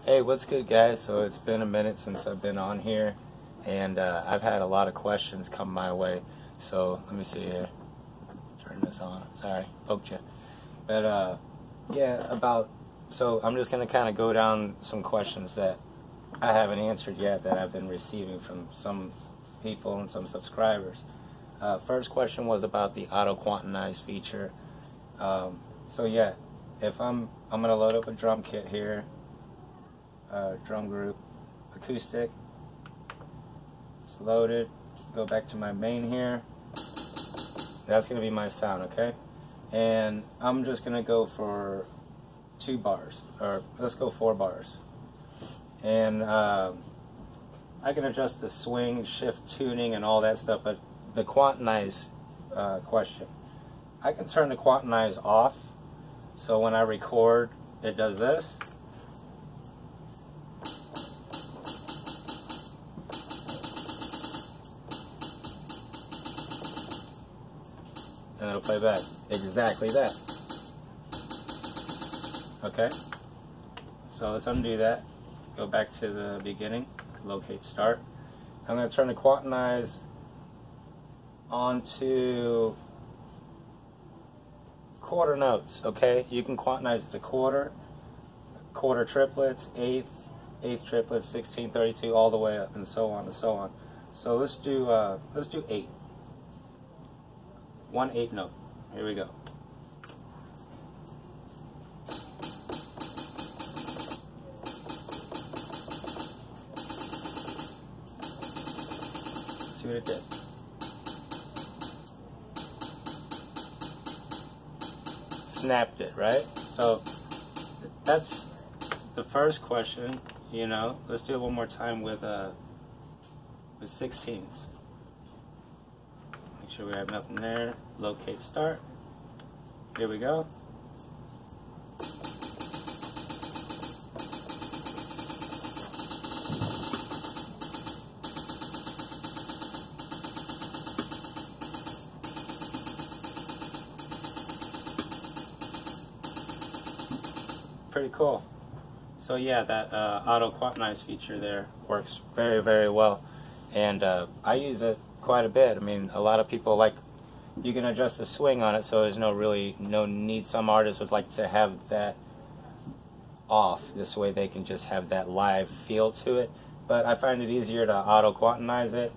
Hey, what's good, guys? So it's been a minute since I've been on here, and I've had a lot of questions come my way. So let me see here. Turn this on. Sorry, poked you. But yeah, so I'm just gonna kind of go down some questions that I haven't answered yet that I've been receiving from some people and some subscribers. First question was about the auto quantize feature. So yeah, if I'm gonna load up a drum kit here. Drum group, acoustic, it's loaded, go back to my main here, that's going to be my sound, okay? And I'm just going to go for 2 bars, or let's go 4 bars. And I can adjust the swing, shift tuning and all that stuff, but the quantize question, I can turn the quantize off, so when I record it does this. And it'll play back exactly that. Okay, so let's undo that, go back to the beginning, locate start. I'm going to turn the quantize onto quarter notes. Okay, you can quantize it to quarter triplets, eighth triplets, 16, 32, all the way up, and so on and so on. So let's do 8. 1 8 note. Here we go. See what it did. Snapped it, right? So that's the first question. You know, let's do it one more time with 16ths. Make sure we have nothing there. Locate start. Here we go. Pretty cool. So yeah, that auto quantize feature there works very, very well, and I use it quite a bit. I mean, a lot of people like, you can adjust the swing on it, so there's no need. Some artists would like to have that off, this way they can just have that live feel to it, but I find it easier to auto quantize it.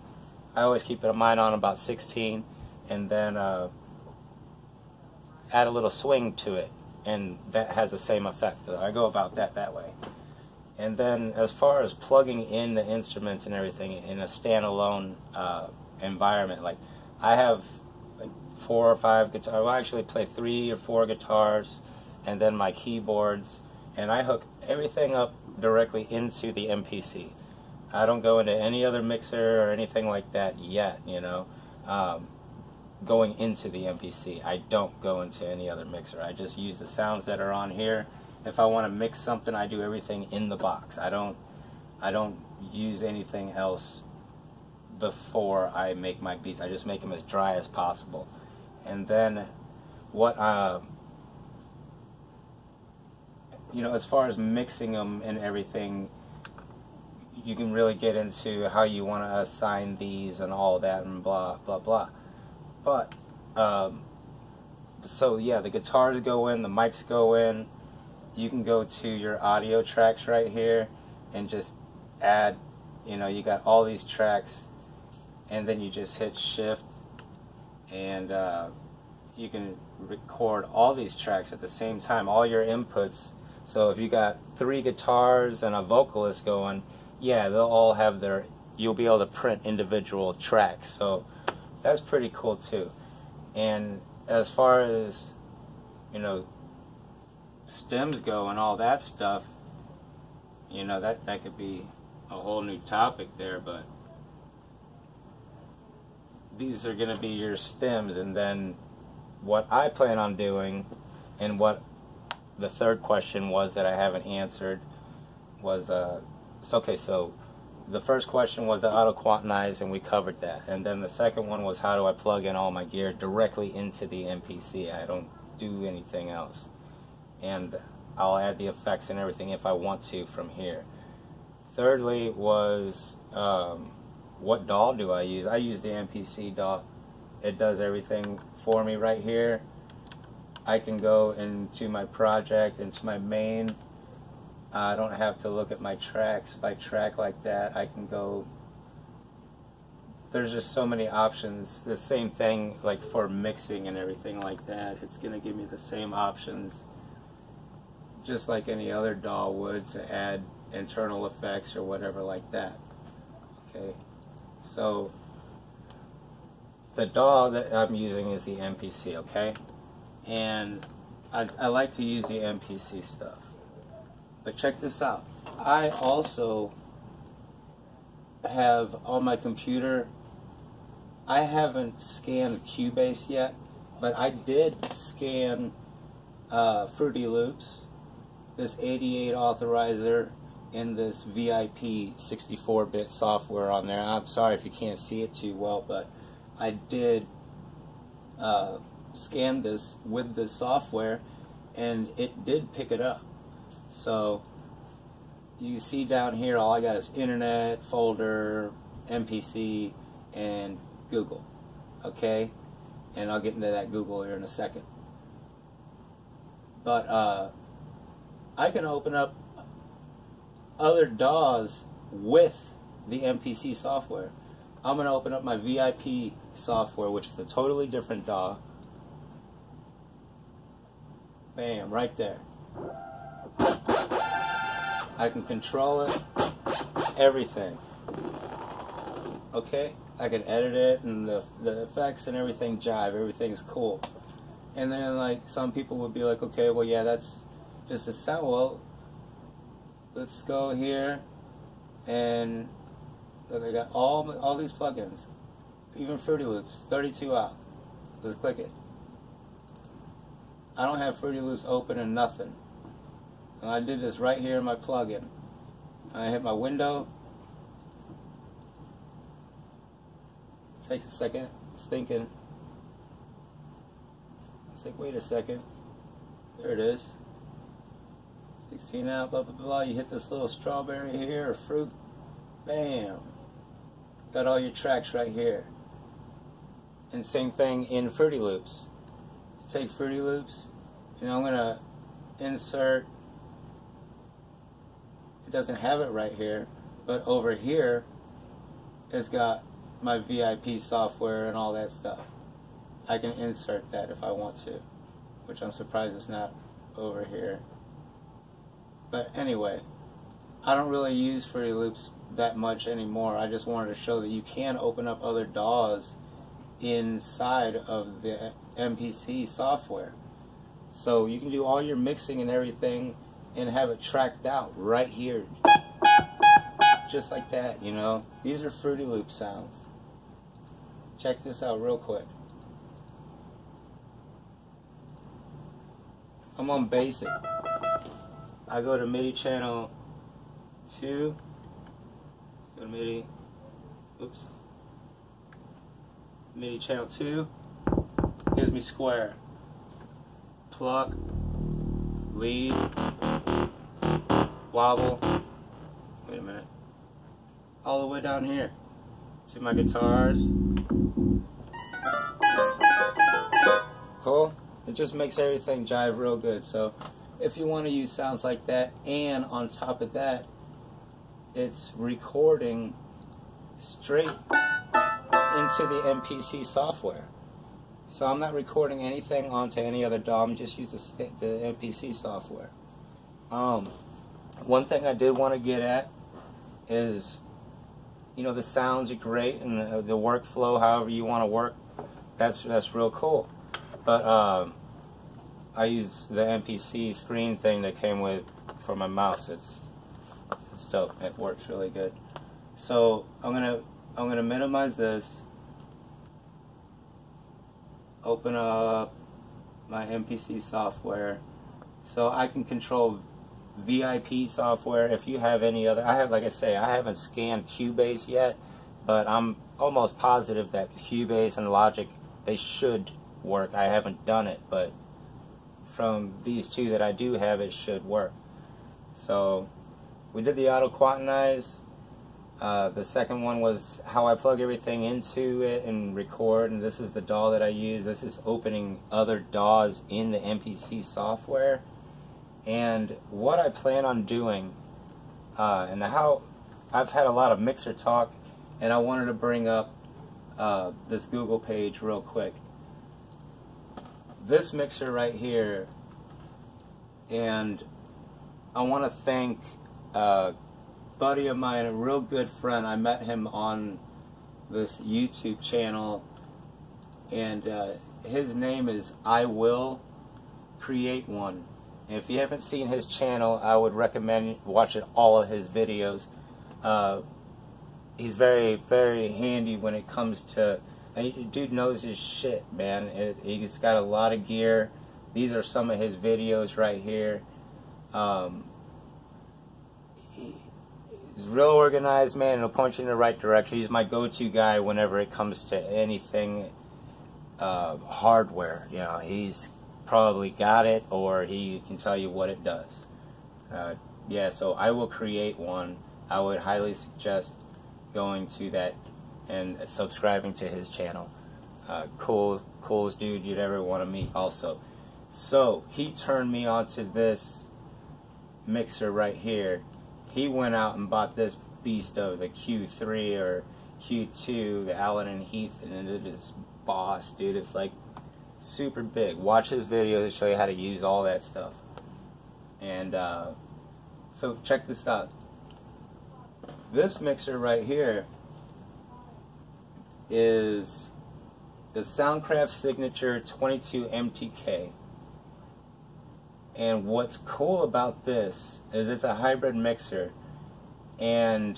I always keep mine on about 16, and then add a little swing to it, and that has the same effect. I go about that way. And then as far as plugging in the instruments and everything in a standalone environment, like I have like 4 or 5 guitars. I will actually play 3 or 4 guitars, and then my keyboards, and I hook everything up directly into the MPC. I don't go into any other mixer or anything like that yet, you know. Going into the MPC, I don't go into any other mixer. I just use the sounds that are on here. If I want to mix something, I do everything in the box. I don't use anything else before I make my beats. I just make them as dry as possible. And then what you know, as far as mixing them and everything, you can really get into how you want to assign these and all that and blah blah blah. But so yeah, the guitars go in, the mics go in. You can go to your audio tracks right here and just add, you know, you got all these tracks, and then you just hit shift, and you can record all these tracks at the same time, all your inputs. So if you got 3 guitars and a vocalist going, yeah, they'll all have their, you'll be able to print individual tracks. So that's pretty cool too. And as far as, you know, stems go and all that stuff, you know, that could be a whole new topic there, but these are going to be your stems. And then what I plan on doing, and what the third question was that I haven't answered, was so the first question was the auto quantize, and we covered that. And then the second one was, how do I plug in all my gear directly into the MPC? I don't do anything else. And I'll add the effects and everything if I want to from here. Thirdly was what DAW do I use? I use the MPC DAW. It does everything for me right here. I can go into my project, into my main. I don't have to look at my tracks by track like that. I can go, there's just so many options. The same thing like for mixing and everything like that. It's going to give me the same options just like any other DAW would to add internal effects or whatever like that. Okay, so the DAW that I'm using is the MPC, okay? And I like to use the MPC stuff. But check this out. I also have on my computer, I haven't scanned Cubase yet, but I did scan Fruity Loops, this 88 authorizer, and this VIP 64-bit software on there. I'm sorry if you can't see it too well, but I did scan this with this software, and it did pick it up. So you see down here, all I got is Internet, Folder, MPC, and Google. Okay, and I'll get into that Google here in a second. But I can open up other DAWs with the MPC software. I'm going to open up my VIP software, which is a totally different DAW. Bam, right there. I can control it, everything. Okay, I can edit it, and the effects and everything jive, everything's cool. And then like some people would be like, okay, well yeah, that's just a sound. Well, let's go here and look, I got all these plugins, even Fruity Loops, 32 out. Let's click it. I don't have Fruity Loops open and nothing. And I did this right here in my plugin. I hit my window. It takes a second. It's thinking. It's like, wait a second. There it is. 16 out, blah, blah, blah. You hit this little strawberry here, or fruit. Bam. Got all your tracks right here. And same thing in Fruity Loops. Take Fruity Loops, and I'm going to insert, it doesn't have it right here, but over here it's got my VIP software and all that stuff. I can insert that if I want to, which I'm surprised it's not over here. But anyway, I don't really use Fruity Loops that much anymore. I just wanted to show that you can open up other DAWs inside of the MPC software. So you can do all your mixing and everything and have it tracked out right here. Just like that, you know. These are Fruity Loop sounds. Check this out real quick. I'm on basic. I go to MIDI channel 2. Go to MIDI. Oops. MIDI channel 2 gives me square, pluck, lead, wobble, wait a minute, all the way down here to my guitars. Cool. It just makes everything jive real good. So if you want to use sounds like that, and on top of that it's recording straight into the MPC software. So I'm not recording anything onto any other DAW, I'm just using the MPC software. One thing I did want to get at is, you know, the sounds are great, and the workflow, however you want to work, that's real cool. But I use the MPC screen thing that came with for my mouse. It's dope. It works really good. So I'm gonna minimize this. Open up my MPC software, so I can control VIP software. If you have any other, like I say, I haven't scanned Cubase yet, but I'm almost positive that Cubase and Logic, they should work. I haven't done it, but from these two that I do have, it should work. So we did the auto quantize. The second one was how I plug everything into it and record, and this is the DAW that I use. This is opening other DAWs in the MPC software. And what I plan on doing, and how I've had a lot of mixer talk, and I wanted to bring up this Google page real quick. This mixer right here, and I want to thank a buddy of mine, a real good friend. I met him on this YouTube channel, and his name is I Will Create One. And if you haven't seen his channel, I would recommend watching all of his videos. He's very, very handy when it comes to, dude knows his shit, man. He's got a lot of gear. These are some of his videos right here. He's real organized, man, and he'll point you in the right direction. He's my go-to guy whenever it comes to anything hardware. You know, he's probably got it, or he can tell you what it does. Yeah, so I Will Create One. I would highly suggest going to that and subscribing to his channel. Coolest dude you'd ever want to meet also. So he turned me onto this mixer right here. He went out and bought this beast of the Q3 or Q2, the Allen and Heath, and it is boss, dude. It's like super big. Watch his videos to show you how to use all that stuff. And so check this out. This mixer right here is the Soundcraft Signature 22 MTK. And what's cool about this is it's a hybrid mixer, and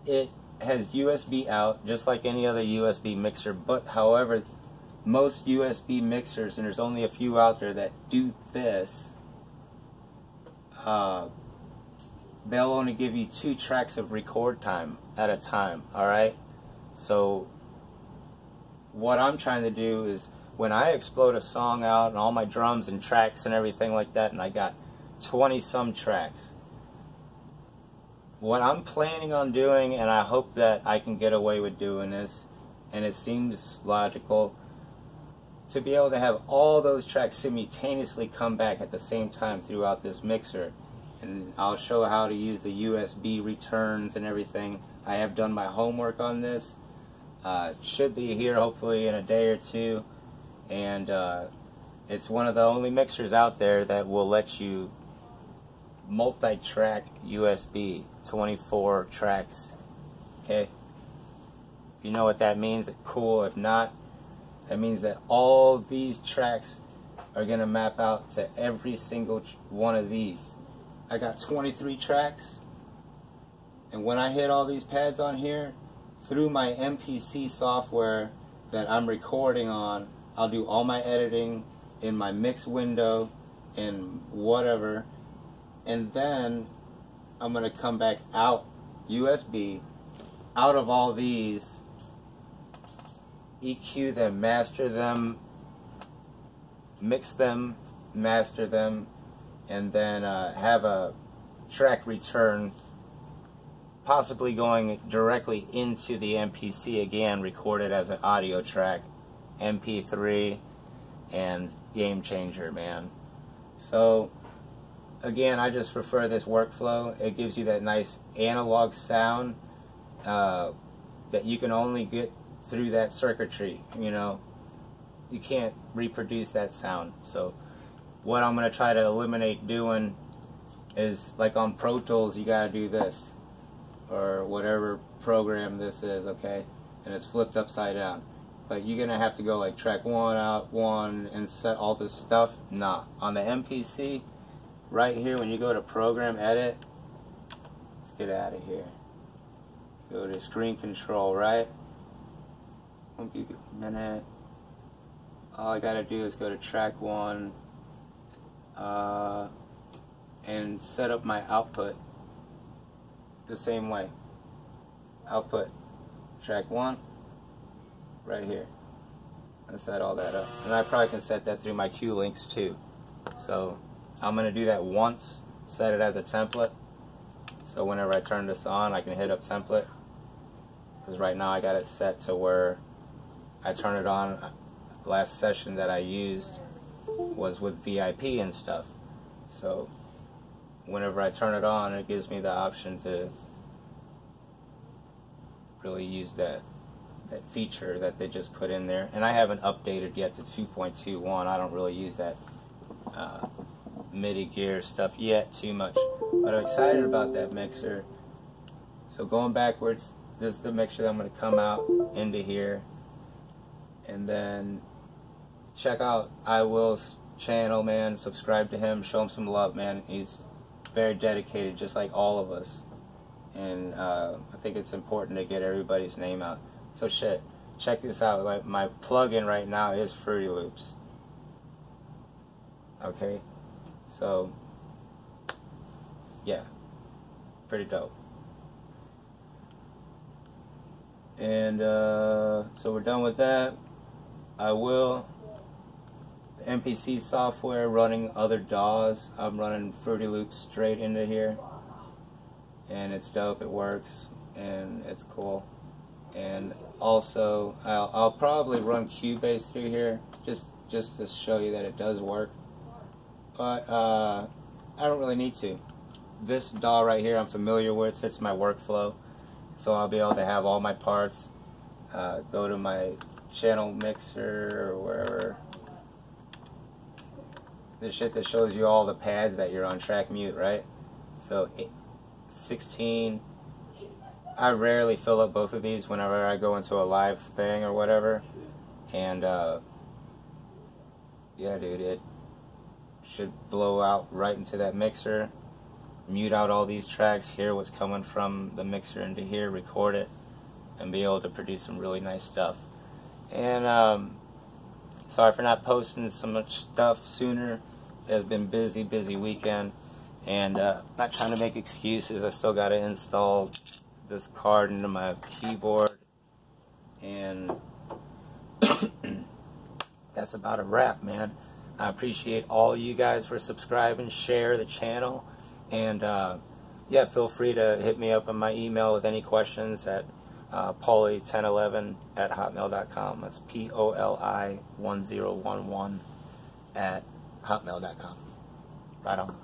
it has USB out just like any other USB mixer, but however most USB mixers, and there's only a few out there that do this, they'll only give you 2 tracks of record time at a time, alright? So what I'm trying to do is, when I explode a song out and all my drums and tracks and everything like that, and I got 20-some tracks, what I'm planning on doing, and I hope that I can get away with doing this, and it seems logical, to be able to have all those tracks simultaneously come back at the same time throughout this mixer. And I'll show how to use the USB returns and everything. I have done my homework on this. Should be here hopefully in a day or two. And it's one of the only mixers out there that will let you multi-track USB, 24 tracks. Okay? If you know what that means, it's cool. If not, that means that all these tracks are going to map out to every single one of these. I got 23 tracks, and when I hit all these pads on here, through my MPC software that I'm recording on, I'll do all my editing in my mix window and whatever, and then I'm going to come back out USB, out of all these, EQ them, master them, mix them, master them, and then have a track return, possibly going directly into the MPC again, recorded as an audio track, MP3, and game changer, man. So again, I just prefer this workflow. It gives you that nice analog sound that you can only get through that circuitry. You know, you can't reproduce that sound. So what I'm going to try to eliminate doing is, like on Pro Tools, you got to do this, or whatever program this is, okay, and it's flipped upside down. But you're going to have to go like track 1 out 1 and set all this stuff. Nah. On the MPC, right here, when you go to Program Edit, let's get out of here. Go to Screen Control, right? Won't give you a minute. All I got to do is go to track 1 and set up my output the same way. Output, track 1, right here. And set all that up. And I probably can set that through my Q links too. So I'm going to do that once, set it as a template. So whenever I turn this on, I can hit up template. Because right now I got it set to where I turn it on. Last session that I used was with VIP and stuff. So whenever I turn it on, it gives me the option to really use that feature that they just put in there. And I haven't updated yet to 2.21. I don't really use that MIDI gear stuff yet too much. But I'm excited about that mixer. So going backwards, this is the mixer that I'm going to come out into here. And then check out I Will's channel, man. Subscribe to him. Show him some love, man. He's very dedicated, just like all of us. And I think it's important to get everybody's name out. So shit, check this out. My plug-in right now is Fruity Loops. Okay? So, yeah. Pretty dope. And so we're done with that. I will. The MPC software running other DAWs. I'm running Fruity Loops straight into here. And it's dope, it works, and it's cool. And also, I'll probably run Cubase through here, just to show you that it does work. But I don't really need to. This DAW right here I'm familiar with, fits my workflow. So I'll be able to have all my parts, go to my channel mixer or wherever. This shit that shows you all the pads that you're on track mute, right? So 16. I rarely fill up both of these whenever I go into a live thing or whatever. And yeah, dude, it should blow out right into that mixer. Mute out all these tracks, hear what's coming from the mixer into here, record it, and be able to produce some really nice stuff. And sorry for not posting so much stuff sooner. It has been busy weekend, and not trying to make excuses. I still got to install this card into my keyboard, and that's about a wrap, man. I appreciate all you guys for subscribing, share the channel. And yeah, feel free to hit me up on my email with any questions at Poli1011@hotmail.com. That's Poli1011 at hotmail.com. Right on.